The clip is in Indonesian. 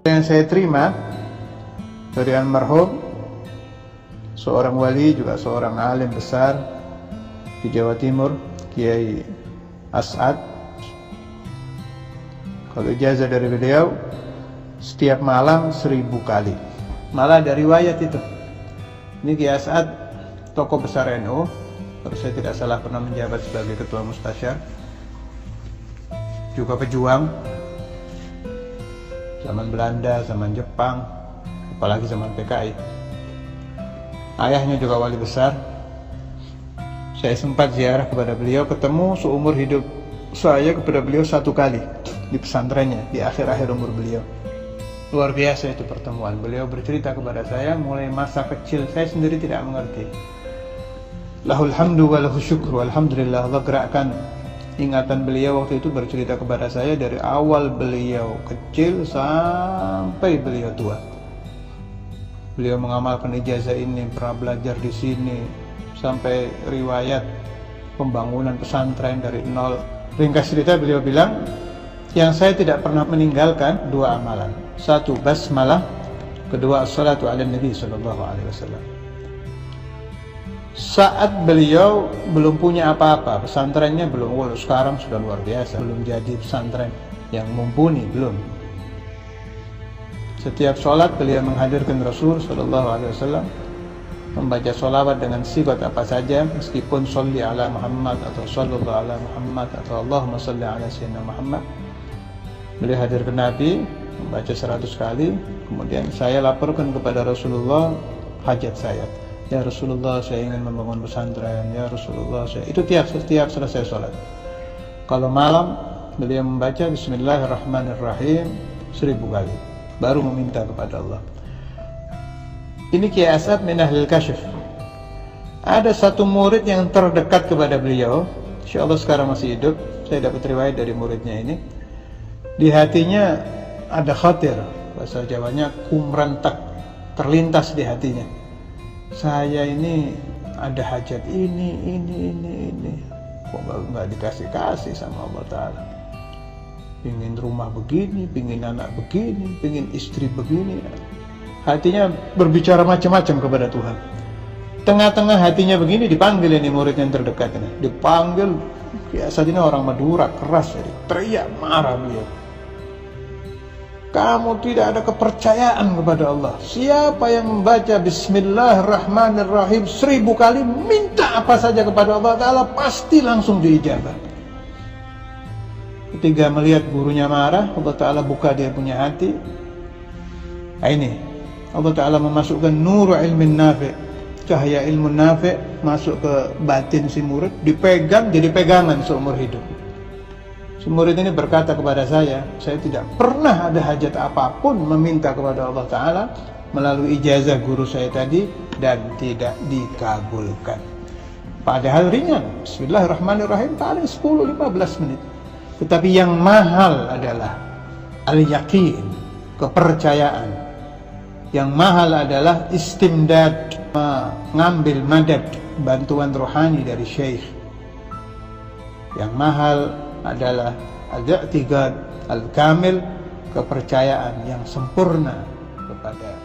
Yang saya terima dari almarhum seorang wali, juga seorang alim besar di Jawa Timur, Kiai As'ad. Kalau ijazah dari beliau, setiap malam 1000 kali. Malah ada riwayat itu. Ini Kiai As'ad, tokoh besar NU, kalau saya tidak salah pernah menjabat sebagai ketua mustasyar, juga pejuang zaman Belanda, zaman Jepang, apalagi zaman PKI. Ayahnya juga wali besar. Saya sempat ziarah kepada beliau, ketemu seumur hidup saya kepada beliau 1 kali di pesantrennya, di akhir-akhir umur beliau. Luar biasa itu pertemuan. Beliau bercerita kepada saya mulai masa kecil, saya sendiri tidak mengerti. Lahul hamdu wa lahu syukru, alhamdulillah. Allah gerakkan ingatan beliau waktu itu, bercerita kepada saya dari awal beliau kecil sampai beliau tua. Beliau mengamalkan ijazah ini, pernah belajar di sini, sampai riwayat pembangunan pesantren dari nol. Ringkas cerita, beliau bilang, yang saya tidak pernah meninggalkan 2 amalan. 1, basmalah. 2, as-salatu ala nabi sallallahu alaihi wasallam. Saat beliau belum punya apa-apa, pesantrennya belum, sekarang sudah luar biasa, belum jadi pesantren yang mumpuni, belum. Setiap sholat beliau menghadirkan Rasul sallallahu alaihi wasallam, membaca sholawat dengan sigat apa saja, meskipun sholli ala Muhammad atau sallallahu ala Muhammad atau Allahumma sholli ala sayyidina Muhammad. Beliau hadirkan Nabi, membaca 100 kali. Kemudian saya laporkan kepada Rasulullah hajat saya. Ya Rasulullah, saya ingin membangun pesantren. Ya Rasulullah, itu setiap selesai sholat. Kalau malam beliau membaca Bismillahirrahmanirrahim 1000 kali, baru meminta kepada Allah. Ini Kiai As'ad min Ahlil Kasyf. Ada satu murid yang terdekat kepada beliau, insya Allah sekarang masih hidup. Saya dapat riwayat dari muridnya ini. Di hatinya ada khatir, bahasa Jawanya kumrantak, terlintas di hatinya. Saya ini ada hajat ini. Kok nggak dikasih sama Allah Ta'ala. Pingin rumah begini, pingin anak begini, pingin istri begini. Hatinya berbicara macam-macam kepada Tuhan. Tengah-tengah hatinya begini, dipanggil ini murid yang terdekat ini. Dipanggil, biasa ini orang Madura, keras, jadi teriak marah beliau. Kamu tidak ada kepercayaan kepada Allah. Siapa yang membaca Bismillahirrahmanirrahim 1000 kali, minta apa saja kepada Allah Ta'ala, pasti langsung diijabah. Ketika melihat gurunya marah, Allah Ta'ala buka dia punya hati. Nah ini, Allah Ta'ala memasukkan nur ilmin nafi', cahaya ilmu nafi' masuk ke batin si murid, dipegang jadi pegangan seumur hidup. Si murid ini berkata kepada saya tidak pernah ada hajat apapun meminta kepada Allah Ta'ala melalui ijazah guru saya tadi dan tidak dikabulkan. Padahal ringan, Bismillahirrahmanirrahim paling 10-15 menit. Tetapi yang mahal adalah al-yaqin, kepercayaan. Yang mahal adalah istimdad, mengambil madad, bantuan rohani dari syekh. Yang mahal adalah al-i'tiqad al-kamil, kepercayaan yang sempurna kepada